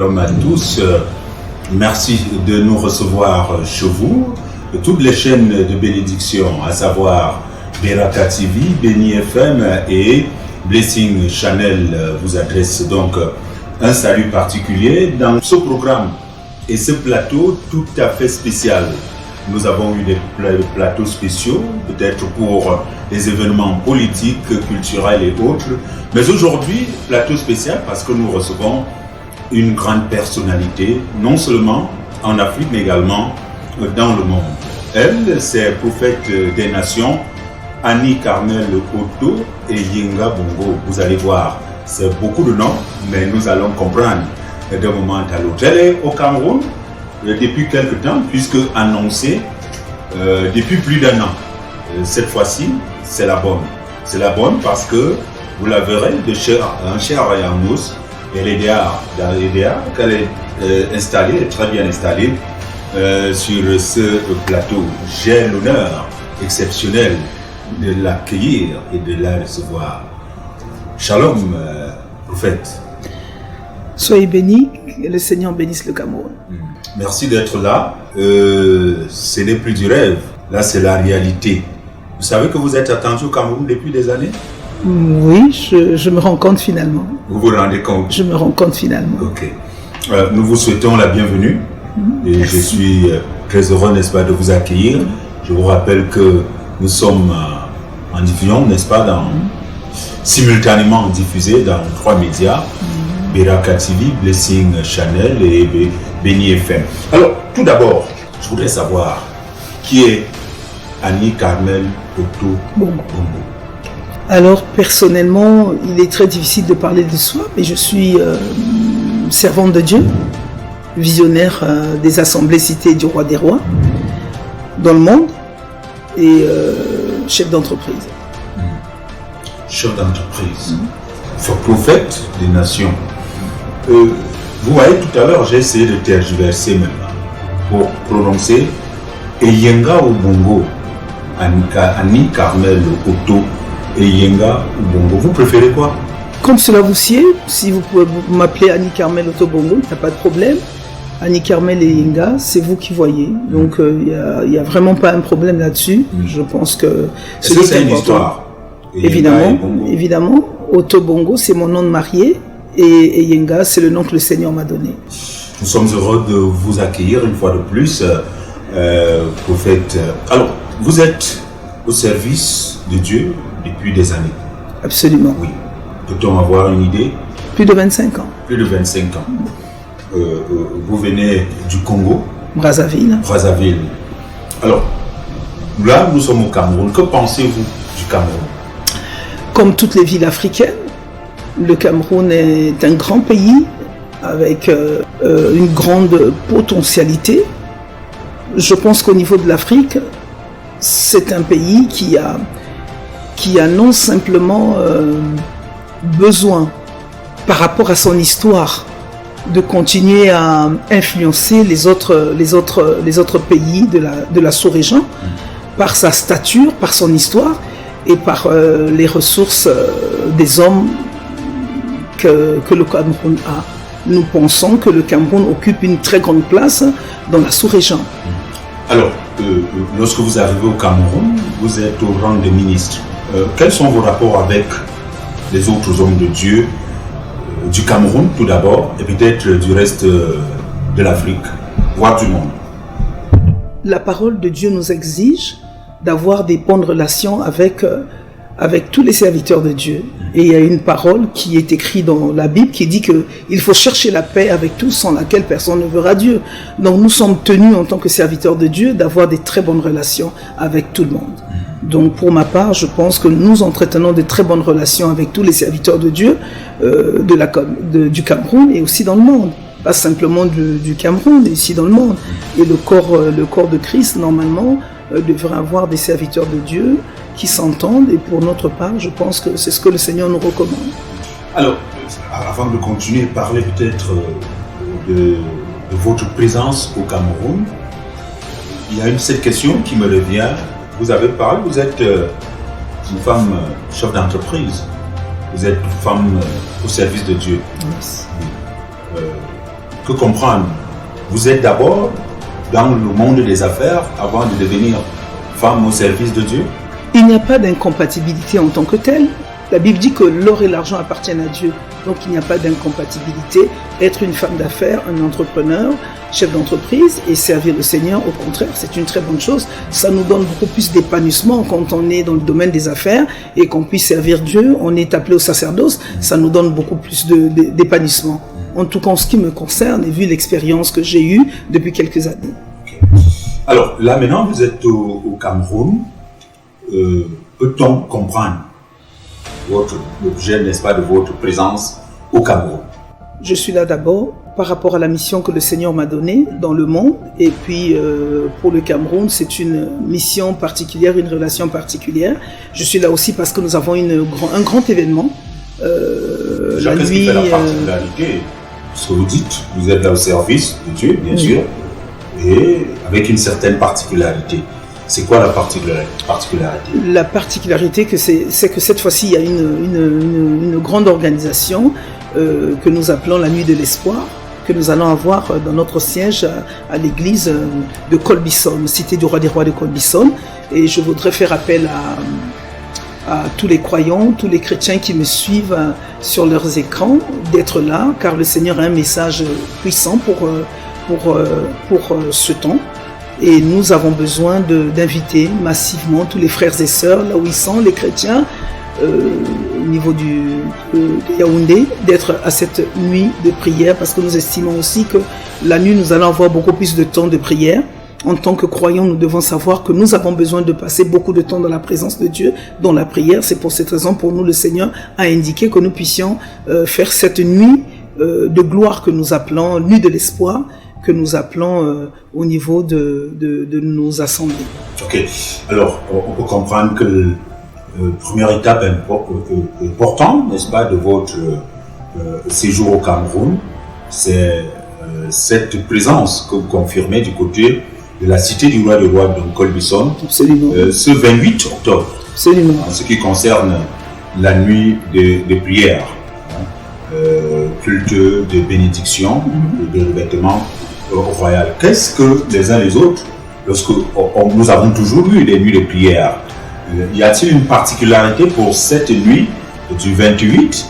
Shalom à tous. Merci de nous recevoir chez vous. Toutes les chaînes de bénédiction, à savoir Beraka TV, Béni FM et Blessing Channel vous adressent donc un salut particulier dans ce programme et ce plateau tout à fait spécial. Nous avons eu des plateaux spéciaux, peut-être pour les événements politiques, culturels et autres. Mais aujourd'hui, plateau spécial parce que nous recevons une grande personnalité, non seulement en Afrique, mais également dans le monde. Elle, c'est prophète des nations, Annie Carmel Otto et Yenga Bongo. Vous allez voir, c'est beaucoup de noms, mais nous allons comprendre d'un moment à l'autre. Elle est au Cameroun depuis quelque temps, puisque annoncée depuis plus d'un an. Cette fois-ci, c'est la bonne. C'est la bonne parce que vous la verrez de chair et en os. Et dans l'EDA qu'elle est installée, très bien installée sur ce plateau. J'ai l'honneur exceptionnel de l'accueillir et de la recevoir. Shalom, prophète. Soyez bénis, que le Seigneur bénisse le Cameroun. Merci d'être là. Ce n'est plus du rêve, là c'est la réalité. Vous savez que vous êtes attendu au Cameroun depuis des années? Oui, je me rends compte finalement. Vous vous rendez compte? Je me rends compte finalement. Ok. Nous vous souhaitons la bienvenue. Et Merci. je suis très heureux, n'est-ce pas, de vous accueillir. Je vous rappelle que nous sommes en diffusion, n'est-ce pas, simultanément diffusés dans 3 médias, Beraka TV, Blessing Channel et Béni FM. Alors, tout d'abord, je voudrais savoir qui est Annie Carmel Otto Bongo. Bongo. Alors personnellement, il est très difficile de parler de soi, mais je suis servante de Dieu, visionnaire des assemblées citées du roi des rois dans le monde et chef d'entreprise. Chef d'entreprise, prophète des nations. Vous voyez, tout à l'heure, j'ai essayé de tergiverser maintenant pour prononcer Yenga ou Bongo, Annie Carmel Otto et Yenga ou Bongo. Vous préférez quoi? Comme cela vous sied, si vous pouvez m'appeler Annie Carmel Otto Bongo, il n'y a pas de problème. Annie Carmel et Yenga, c'est vous qui voyez. Donc il n'y a vraiment pas un problème là-dessus. Je pense que est-ce que c'est une histoire? Évidemment. Otto Bongo, c'est mon nom de marié. Et Yenga, c'est le nom que le Seigneur m'a donné. Nous sommes heureux de vous accueillir une fois de plus, prophète. Alors, vous êtes au service de Dieu depuis des années. Absolument. Oui. Peut-on avoir une idée? Plus de 25 ans. Plus de 25 ans. Vous venez du Congo? Brazzaville. Brazzaville. Alors, là, nous sommes au Cameroun. Que pensez-vous du Cameroun? Comme toutes les villes africaines, le Cameroun est un grand pays avec une grande potentialité. Je pense qu'au niveau de l'Afrique, c'est un pays qui a non simplement besoin, par rapport à son histoire, de continuer à influencer les autres pays de la sous-région par sa stature, par son histoire et par les ressources des hommes que le Cameroun a. Nous pensons que le Cameroun occupe une très grande place dans la sous-région. Alors, lorsque vous arrivez au Cameroun, vous êtes au rang de ministre. Quels sont vos rapports avec les autres hommes de Dieu du Cameroun tout d'abord et peut-être du reste de l'Afrique, voire du monde? La parole de Dieu nous exige d'avoir des bonnes relations avec tous les serviteurs de Dieu. Et il y a une parole qui est écrite dans la Bible qui dit qu'il faut chercher la paix avec tous sans laquelle personne ne verra Dieu. Donc nous sommes tenus en tant que serviteurs de Dieu d'avoir des très bonnes relations avec tout le monde. Donc pour ma part, je pense que nous entretenons de très bonnes relations avec tous les serviteurs de Dieu du Cameroun et aussi dans le monde. Pas simplement du Cameroun, mais aussi dans le monde. Et le corps de Christ, normalement, devrait avoir des serviteurs de Dieu qui s'entendent. Et pour notre part, je pense que c'est ce que le Seigneur nous recommande. Alors, avant de continuer, parler peut-être de votre présence au Cameroun. Il y a cette question qui me revient. Vous avez parlé, vous êtes une femme chef d'entreprise. Vous êtes une femme au service de Dieu. Yes. que comprendre. Vous êtes d'abord dans le monde des affaires avant de devenir femme au service de Dieu? Il n'y a pas d'incompatibilité en tant que telle. La Bible dit que l'or et l'argent appartiennent à Dieu. Donc il n'y a pas d'incompatibilité. Être une femme d'affaires, un entrepreneur, chef d'entreprise et servir le Seigneur, au contraire, c'est une très bonne chose. Ça nous donne beaucoup plus d'épanouissement quand on est dans le domaine des affaires et qu'on puisse servir Dieu. On est appelé au sacerdoce. Ça nous donne beaucoup plus d'épanouissement. En tout cas, en ce qui me concerne, et vu l'expérience que j'ai eue depuis quelques années. Okay. Alors, là maintenant, vous êtes au Cameroun. Peut-on comprendre l'objet, n'est-ce pas, de votre présence au Cameroun? Je suis là d'abord par rapport à la mission que le Seigneur m'a donnée dans le monde. Et puis, pour le Cameroun, c'est une mission particulière, une relation particulière. Je suis là aussi parce que nous avons un grand événement. Déjà, qu'est-ce qui fait la particularité? Ce que vous dites, vous êtes là au service de Dieu, bien sûr, et avec une certaine particularité. C'est quoi la particularité? La particularité, c'est que cette fois-ci, il y a une grande organisation que nous appelons la Nuit de l'Espoir, que nous allons avoir dans notre siège à l'église de Colbison, cité du roi des rois de Colbison. Et je voudrais faire appel à tous les croyants, tous les chrétiens qui me suivent sur leurs écrans, d'être là, car le Seigneur a un message puissant pour ce temps. Et nous avons besoin d'inviter massivement tous les frères et sœurs, là où ils sont, les chrétiens, au niveau de Yaoundé, d'être à cette nuit de prière, parce que nous estimons aussi que la nuit, nous allons avoir beaucoup plus de temps de prière. En tant que croyants, nous devons savoir que nous avons besoin de passer beaucoup de temps dans la présence de Dieu, dans la prière. C'est pour cette raison, pour nous, le Seigneur a indiqué que nous puissions faire cette nuit de gloire que nous appelons nuit de l'espoir, que nous appelons au niveau de nos assemblées. Ok. Alors, on peut comprendre que la première étape importante, n'est-ce pas, de votre séjour au Cameroun, c'est cette présence que vous confirmez du côté de la cité du roi des rois de Colbison, ce 28 octobre. Absolument. En ce qui concerne la nuit de prière, culte de bénédiction, de revêtement royal. Qu'est-ce que les uns les autres, lorsque nous avons toujours eu des nuits de prière, y a-t-il une particularité pour cette nuit du 28?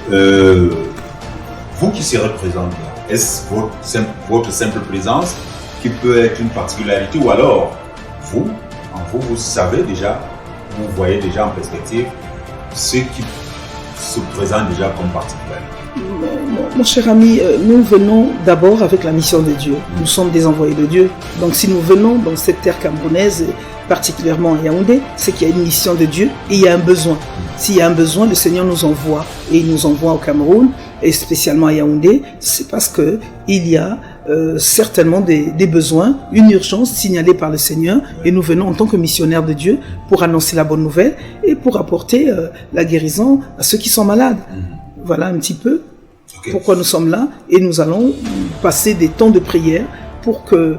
Vous qui serez présents là, est-ce votre simple présence qui peut être une particularité, ou alors vous savez déjà, vous voyez déjà en perspective ce qui se présente déjà comme particularité? Mon cher ami, nous venons d'abord avec la mission de Dieu. Nous sommes des envoyés de Dieu. Donc si nous venons dans cette terre camerounaise, particulièrement à Yaoundé, c'est qu'il y a une mission de Dieu et il y a un besoin. S'il y a un besoin, le Seigneur nous envoie. Et il nous envoie au Cameroun, et spécialement à Yaoundé, c'est parce qu'il y a certainement des besoins, une urgence signalée par le Seigneur, et nous venons en tant que missionnaires de Dieu pour annoncer la bonne nouvelle et pour apporter la guérison à ceux qui sont malades. Voilà un petit peu pourquoi nous sommes là, et nous allons passer des temps de prière pour que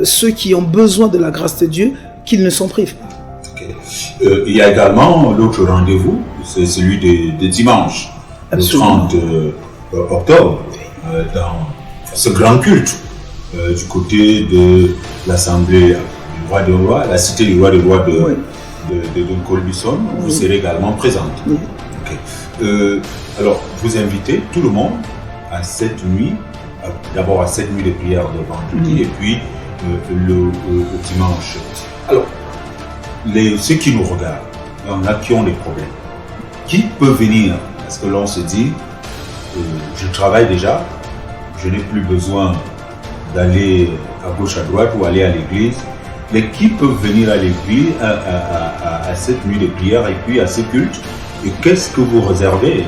ceux qui ont besoin de la grâce de Dieu, qu'ils ne s'en privent pas. Il y a également l'autre rendez-vous, c'est celui de dimanche, Absolument. Le 30 octobre, dans ce grand culte du côté de l'Assemblée du roi des rois, la cité du roi des rois de Colbison. Vous serez également présente. Oui. Okay. Alors, vous invitez tout le monde à cette nuit, d'abord à cette nuit de prière de vendredi, et puis le dimanche. Alors, ceux qui nous regardent, il y en a qui ont des problèmes. Qui peut venir? Parce que l'on se dit, je travaille déjà, je n'ai plus besoin d'aller à gauche, à droite ou aller à l'église. Mais qui peut venir à l'église, à cette nuit de prière et puis à ce culte? Et qu'est-ce que vous réservez?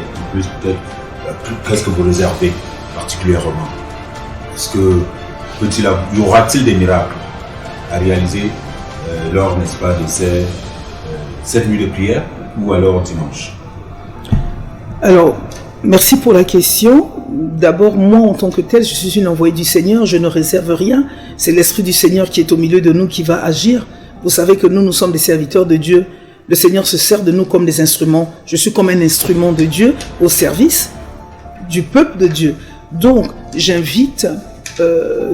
Qu'est-ce que vous réservez particulièrement? Est-ce que y aura-t-il des miracles à réaliser lors, n'est-ce pas, de cette nuit de prière ou alors dimanche? Alors, merci pour la question. D'abord, moi, en tant que tel, je suis une envoyée du Seigneur, je ne réserve rien. C'est l'Esprit du Seigneur qui est au milieu de nous, qui va agir. Vous savez que nous sommes des serviteurs de Dieu. Le Seigneur se sert de nous comme des instruments. Je suis comme un instrument de Dieu au service du peuple de Dieu. Donc, j'invite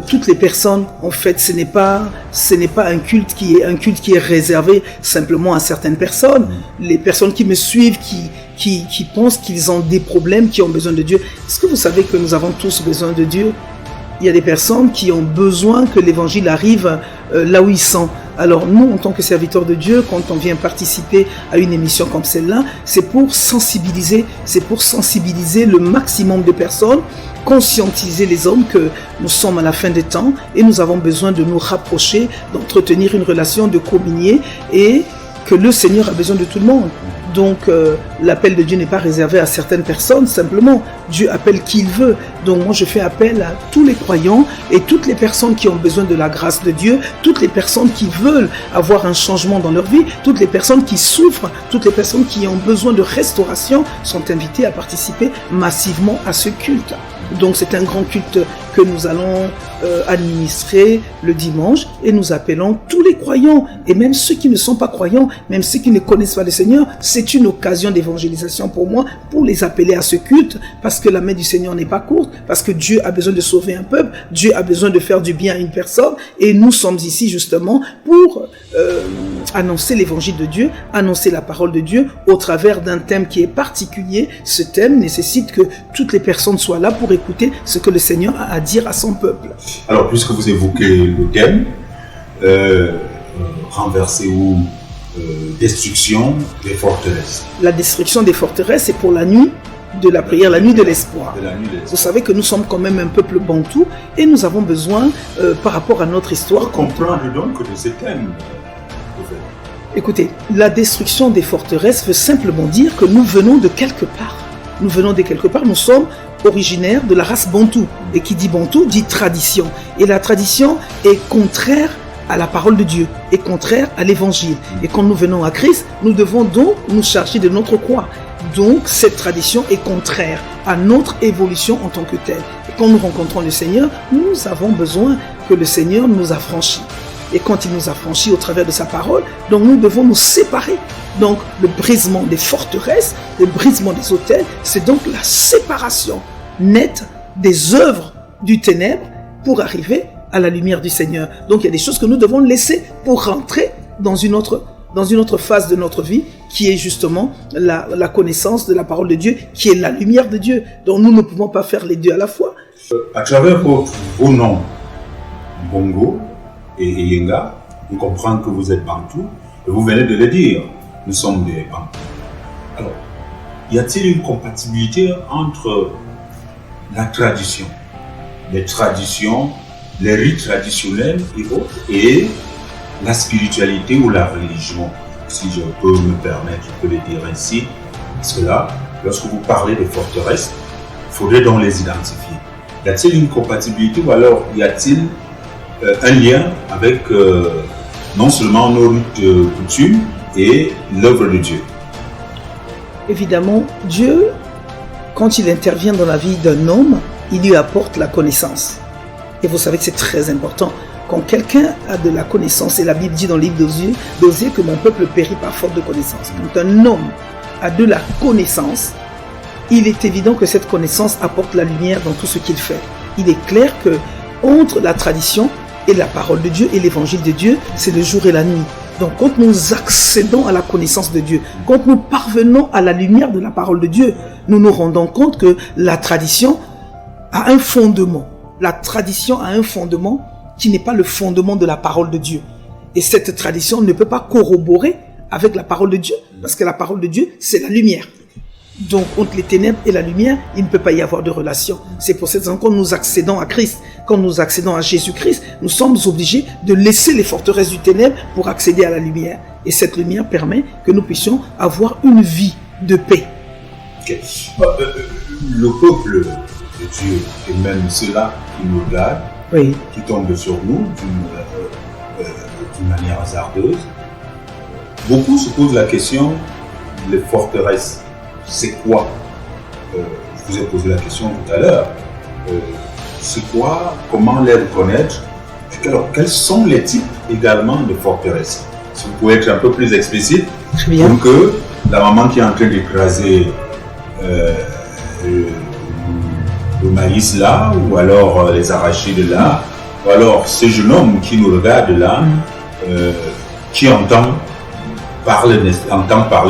toutes les personnes, en fait, ce n'est pas un culte qui est réservé simplement à certaines personnes. Les personnes qui me suivent, qui pensent qu'ils ont des problèmes, qui ont besoin de Dieu. Est-ce que vous savez que nous avons tous besoin de Dieu? Il y a des personnes qui ont besoin que l'évangile arrive là où ils sont. Alors nous, en tant que serviteurs de Dieu, quand on vient participer à une émission comme celle-là, c'est pour sensibiliser le maximum de personnes, conscientiser les hommes que nous sommes à la fin des temps et nous avons besoin de nous rapprocher, d'entretenir une relation, de communier et que le Seigneur a besoin de tout le monde. Donc l'appel de Dieu n'est pas réservé à certaines personnes, simplement Dieu appelle qui il veut. Donc moi je fais appel à tous les croyants et toutes les personnes qui ont besoin de la grâce de Dieu, toutes les personnes qui veulent avoir un changement dans leur vie, toutes les personnes qui souffrent, toutes les personnes qui ont besoin de restauration sont invitées à participer massivement à ce culte. Donc c'est un grand culte que nous allons administrer le dimanche et nous appelons tous les croyants et même ceux qui ne sont pas croyants, même ceux qui ne connaissent pas le Seigneur. C'est une occasion d'évangélisation pour moi, pour les appeler à ce culte, parce que la main du Seigneur n'est pas courte, parce que Dieu a besoin de sauver un peuple, Dieu a besoin de faire du bien à une personne et nous sommes ici justement pour annoncer l'évangile de Dieu, annoncer la parole de Dieu au travers d'un thème qui est particulier. Ce thème nécessite que toutes les personnes soient là pour écouter ce que le Seigneur a à dire à son peuple. Alors, puisque vous évoquez le thème, renverser ou destruction des forteresses. La destruction des forteresses, c'est pour la nuit de la prière, la nuit de l'espoir. Vous savez que nous sommes quand même un peuple bantou et nous avons besoin, par rapport à notre histoire... Comprendre donc de ce thème. Écoutez, la destruction des forteresses veut simplement dire que nous venons de quelque part. Nous venons de quelque part, nous sommes originaires de la race bantou. Et qui dit bantou dit tradition. Et la tradition est contraire à la parole de Dieu, est contraire à l'évangile. Et quand nous venons à Christ, nous devons donc nous charger de notre croix. Donc cette tradition est contraire à notre évolution en tant que telle. Et quand nous rencontrons le Seigneur, nous avons besoin que le Seigneur nous affranchisse. Et quand il nous a franchis au travers de sa parole, donc nous devons nous séparer. Donc le brisement des forteresses, le brisement des autels, c'est donc la séparation nette des œuvres du ténèbre pour arriver à la lumière du Seigneur. Donc il y a des choses que nous devons laisser pour rentrer dans une autre phase de notre vie qui est justement la connaissance de la parole de Dieu, qui est la lumière de Dieu. Donc nous ne pouvons pas faire les deux à la fois. À travers vos noms, Bongo et Yenga, on comprend que vous êtes Bantou, et vous venez de le dire, nous sommes des Bantous. Alors, y a-t-il une compatibilité entre la tradition, les traditions, les rites traditionnels et autres, et la spiritualité ou la religion, si je peux me permettre de le dire ainsi, parce que là, lorsque vous parlez de forteresses, il faudrait donc les identifier. Y a-t-il une compatibilité ou alors y a-t-il un lien avec non seulement nos rites coutumes et l'œuvre de Dieu? Évidemment, Dieu, quand il intervient dans la vie d'un homme, il lui apporte la connaissance. Et vous savez que c'est très important. Quand quelqu'un a de la connaissance, et la Bible dit dans le livre d'Osée que mon peuple périt par faute de connaissance. Quand un homme a de la connaissance, il est évident que cette connaissance apporte la lumière dans tout ce qu'il fait. Il est clair que entre la tradition et la parole de Dieu et l'évangile de Dieu, c'est le jour et la nuit. Donc quand nous accédons à la connaissance de Dieu, quand nous parvenons à la lumière de la parole de Dieu, nous nous rendons compte que la tradition a un fondement. La tradition a un fondement qui n'est pas le fondement de la parole de Dieu. Et cette tradition ne peut pas corroborer avec la parole de Dieu, parce que la parole de Dieu, c'est la lumière. Donc, entre les ténèbres et la lumière, il ne peut pas y avoir de relation. C'est pour cette raison que quand nous accédons à Christ, quand nous accédons à Jésus-Christ, nous sommes obligés de laisser les forteresses du ténèbre pour accéder à la lumière. Et cette lumière permet que nous puissions avoir une vie de paix. Okay. Le peuple de Dieu, et même ceux-là qui nous regardent, oui, qui tombent sur nous d'une manière hasardeuse, beaucoup se posent la question, les forteresses, c'est quoi? Je vous ai posé la question tout à l'heure. C'est quoi? Comment les reconnaître? Alors, quels sont les types également de forteresses? Si vous pouvez être un peu plus explicite, pour que la maman qui est en train d'écraser le maïs là, ou alors les arachides là, ou alors ce jeune homme qui nous regarde là, qui entend parler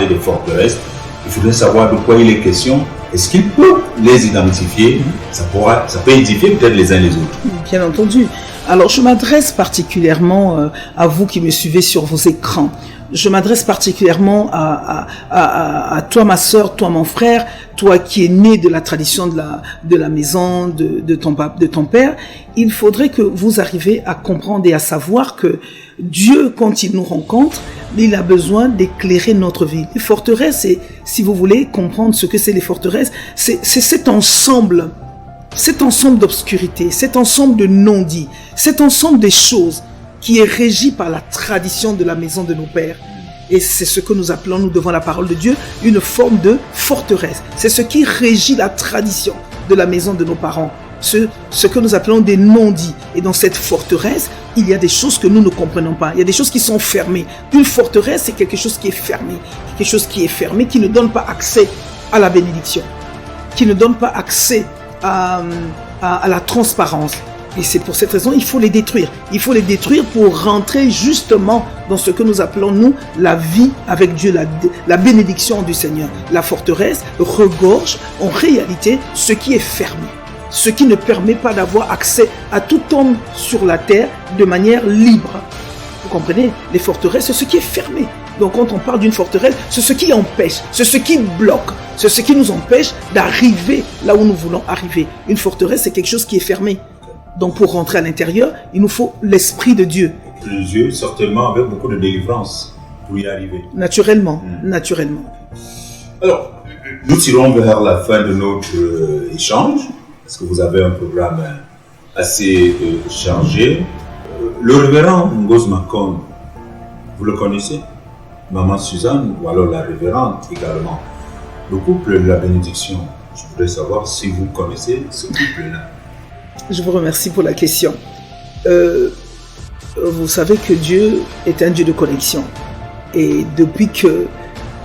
des forteresses. Il faudrait savoir de quoi il est question. Est-ce qu'il peut les identifier? Ça peut édifier peut-être les uns les autres. Bien entendu. Alors, je m'adresse particulièrement à vous qui me suivez sur vos écrans. Je m'adresse particulièrement à toi, ma sœur, toi, mon frère, toi qui es né de la tradition de la maison de ton père. Il faudrait que vous arriviez à comprendre et à savoir que Dieu, quand il nous rencontre, il a besoin d'éclairer notre vie. Les forteresses, si vous voulez comprendre ce que c'est les forteresses, c'est cet ensemble d'obscurité, cet ensemble de non-dits, cet ensemble des choses qui est régi par la tradition de la maison de nos pères. Et c'est ce que nous appelons, nous devant la parole de Dieu, une forme de forteresse. C'est ce qui régit la tradition de la maison de nos parents. Ce que nous appelons des non-dits. Et dans cette forteresse, il y a des choses que nous ne comprenons pas. Il y a des choses qui sont fermées. Une forteresse, c'est quelque chose qui est fermé. Quelque chose qui est fermé, qui ne donne pas accès à la bénédiction. Qui ne donne pas accès à la transparence. Et c'est pour cette raison, il faut les détruire. Il faut les détruire pour rentrer justement dans ce que nous appelons, nous, la vie avec Dieu, la bénédiction du Seigneur. La forteresse regorge en réalité ce qui est fermé. Ce qui ne permet pas d'avoir accès à tout homme sur la terre de manière libre. Vous comprenez? Les forteresses, c'est ce qui est fermé. Donc quand on parle d'une forteresse, c'est ce qui empêche, c'est ce qui bloque, c'est ce qui nous empêche d'arriver là où nous voulons arriver. Une forteresse, c'est quelque chose qui est fermé. Donc pour rentrer à l'intérieur, il nous faut l'Esprit de Dieu. Dieu, certainement avec beaucoup de délivrance pour y arriver. Naturellement, naturellement. Alors, nous tirons vers la fin de notre échange, parce que vous avez un programme assez chargé. Le révérend Ngoz Makonde, vous le connaissez? Maman Suzanne, ou alors la révérende également. Le couple de la bénédiction, je voudrais savoir si vous connaissez ce couple-là. Je vous remercie pour la question. Vous savez que Dieu est un Dieu de connexion. Et depuis que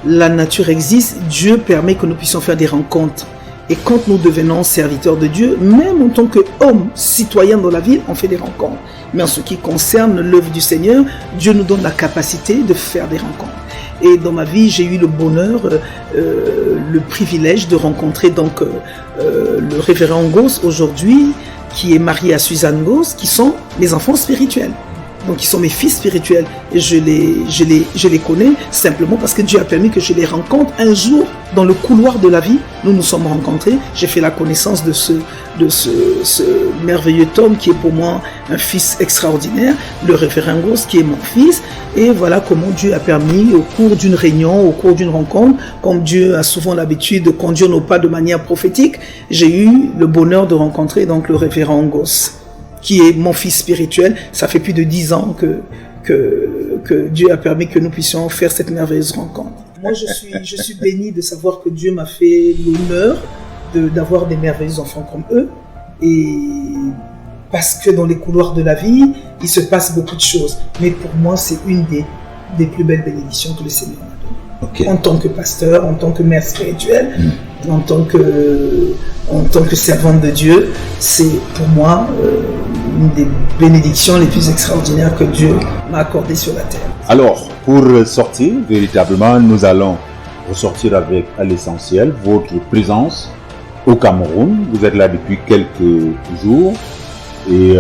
la nature existe, Dieu permet que nous puissions faire des rencontres. Et quand nous devenons serviteurs de Dieu, même en tant qu'hommes, citoyens dans la ville, on fait des rencontres. Mais en ce qui concerne l'œuvre du Seigneur, Dieu nous donne la capacité de faire des rencontres. Et dans ma vie, j'ai eu le bonheur, le privilège de rencontrer donc le révérend Ngoz aujourd'hui, qui est marié à Suzanne Ngoz, qui sont mes enfants spirituels. Donc, ils sont mes fils spirituels. Et je les connais simplement parce que Dieu a permis que je les rencontre un jour dans le couloir de la vie. Nous nous sommes rencontrés. J'ai fait la connaissance de ce merveilleux homme qui est pour moi un fils extraordinaire, le révérend Ngoz qui est mon fils. Et voilà comment Dieu a permis, au cours d'une réunion, au cours d'une rencontre, comme Dieu a souvent l'habitude de conduire nos pas de manière prophétique, j'ai eu le bonheur de rencontrer donc le révérend Ngoz, qui est mon fils spirituel. Ça fait plus de 10 ans que Dieu a permis que nous puissions faire cette merveilleuse rencontre. Moi, je suis béni de savoir que Dieu m'a fait l'honneur d'avoir des merveilleux enfants comme eux. Et parce que dans les couloirs de la vie, il se passe beaucoup de choses. Mais pour moi, c'est une des plus belles bénédictions que le Seigneur m'a données. Okay. En tant que pasteur, en tant que mère spirituelle, en tant que servante de Dieu, c'est pour moi une des bénédictions les plus extraordinaires que Dieu m'a accordées sur la terre. Alors, pour sortir, véritablement, nous allons ressortir avec à l'essentiel votre présence au Cameroun. Vous êtes là depuis quelques jours et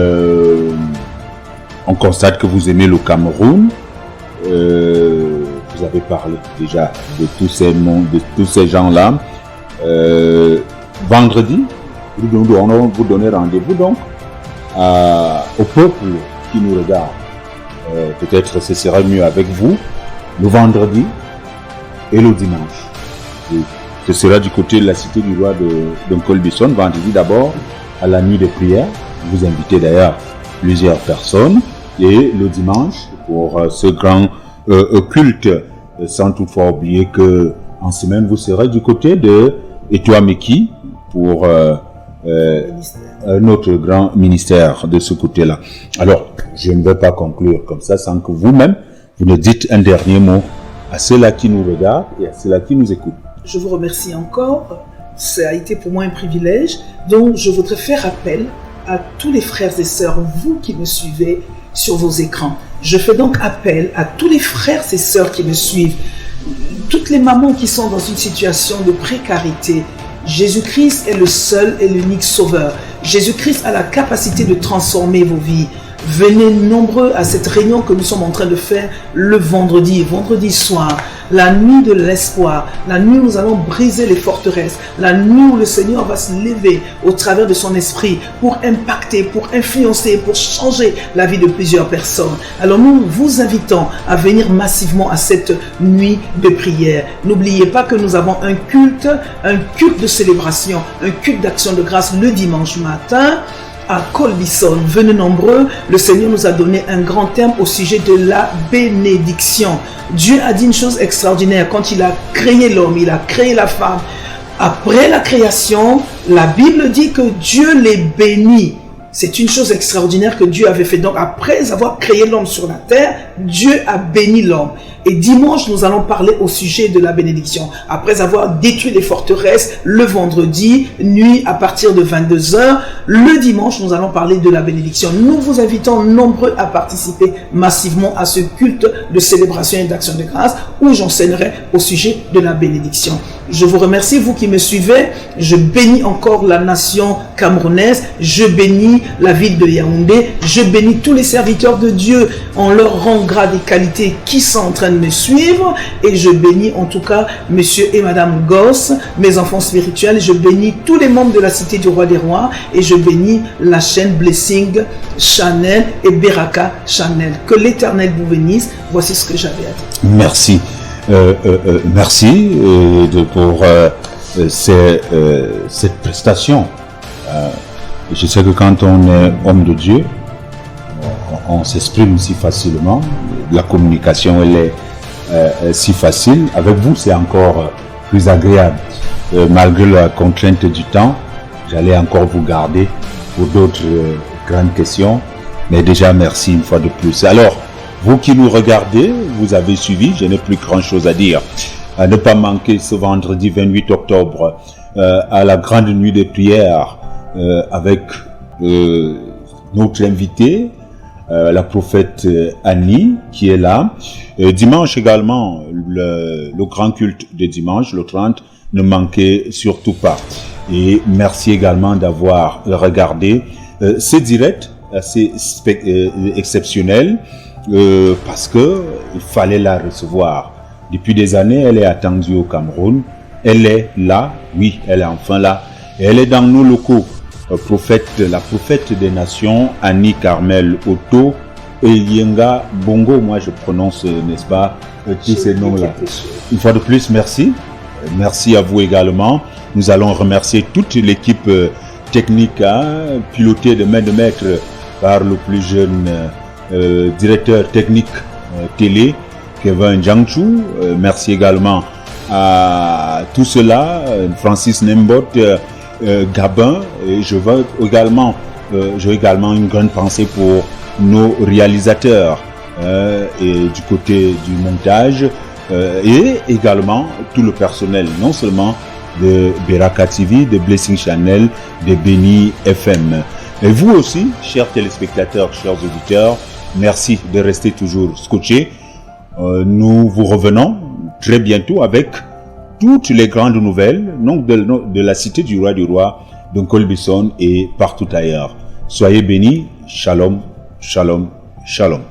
on constate que vous aimez le Cameroun. Vous avez parlé déjà de tous ces gens-là. Vendredi, nous allons vous donner rendez-vous donc au peuple qui nous regarde. Peut-être ce sera mieux avec vous le vendredi et le dimanche. Et ce sera du côté de la cité du roi de Colbison. Vendredi d'abord à la nuit de prière. Vous invitez d'ailleurs plusieurs personnes. Et le dimanche pour ce grand culte, sans toutefois oublier que en semaine vous serez du côté de Etoameki pour notre grand ministère de ce côté-là. Alors, je ne vais pas conclure comme ça sans que vous-même, vous nous dites un dernier mot à ceux-là qui nous regardent et à ceux-là qui nous écoutent. Je vous remercie encore Ça a été pour moi un privilège. Donc, je voudrais faire appel à tous les frères et sœurs, vous qui me suivez sur vos écrans. Je fais donc appel à tous les frères et sœurs qui me suivent, toutes les mamans qui sont dans une situation de précarité. Jésus-Christ est le seul et l'unique sauveur. Jésus-Christ a la capacité de transformer vos vies. Venez nombreux à cette réunion que nous sommes en train de faire le vendredi soir, la nuit de l'espoir, la nuit où nous allons briser les forteresses, la nuit où le Seigneur va se lever au travers de son esprit pour impacter, pour influencer, pour changer la vie de plusieurs personnes. Alors nous vous invitons à venir massivement à cette nuit de prière. N'oubliez pas que nous avons un culte de célébration, un culte d'action de grâce le dimanche matin à Colbison. Venez nombreux, le Seigneur nous a donné un grand thème au sujet de la bénédiction. Dieu a dit une chose extraordinaire quand il a créé l'homme, il a créé la femme. Après la création, la Bible dit que Dieu les bénit. C'est une chose extraordinaire que Dieu avait fait. Donc après avoir créé l'homme sur la terre, Dieu a béni l'homme. Et dimanche, nous allons parler au sujet de la bénédiction. Après avoir détruit les forteresses, le vendredi, nuit à partir de 22h, le dimanche, nous allons parler de la bénédiction. Nous vous invitons nombreux à participer massivement à ce culte de célébration et d'action de grâce où j'enseignerai au sujet de la bénédiction. Je vous remercie, vous qui me suivez. Je bénis encore la nation camerounaise. Je bénis la ville de Yaoundé. Je bénis tous les serviteurs de Dieu en leur rang, grade et qualité qui sont en train de me suivre. Et je bénis en tout cas monsieur et madame Goss, mes enfants spirituels. Je bénis tous les membres de la Cité du Roi des Rois. Et je bénis la chaîne Blessing Channel et Beraka Channel. Que l'Éternel vous bénisse. Voici ce que j'avais à dire. Merci. Merci pour cette prestation. Je sais que quand on est homme de Dieu, on s'exprime si facilement. La communication, elle est si facile. Avec vous, c'est encore plus agréable. Malgré la contrainte du temps, j'allais encore vous garder pour d'autres grandes questions. Mais déjà, merci une fois de plus. Alors, vous qui nous regardez, vous avez suivi, je n'ai plus grand chose à dire. À ne pas manquer ce vendredi 28 octobre à la grande nuit de prière avec notre invité, la prophète Annie qui est là. Dimanche également, le grand culte de dimanche, le 30, ne manquez surtout pas. Et merci également d'avoir regardé ce direct assez exceptionnel. Parce que il fallait la recevoir. Depuis des années, elle est attendue au Cameroun. Elle est là, oui, elle est enfin là. Et elle est dans nos locaux. La prophète des nations, Annie Carmel Otto Elienga Bongo. Moi, je prononce, n'est-ce pas, tous ces noms-là. Une fois de plus, merci. Merci à vous également. Nous allons remercier toute l'équipe technique, pilotée de main de maître par le plus jeune directeur technique télé, Kevin Jiangchu. Merci également à tout cela, Francis Nembot, Gabin. Et je veux également une grande pensée pour nos réalisateurs et du côté du montage et également tout le personnel, non seulement de Beraka TV, de Blessing Channel, de Béni FM. Et vous aussi, chers téléspectateurs, chers auditeurs, merci de rester toujours scotchés. Nous vous revenons très bientôt avec toutes les grandes nouvelles donc de la Cité du Roi de Colbison et partout ailleurs. Soyez bénis. Shalom, shalom, shalom.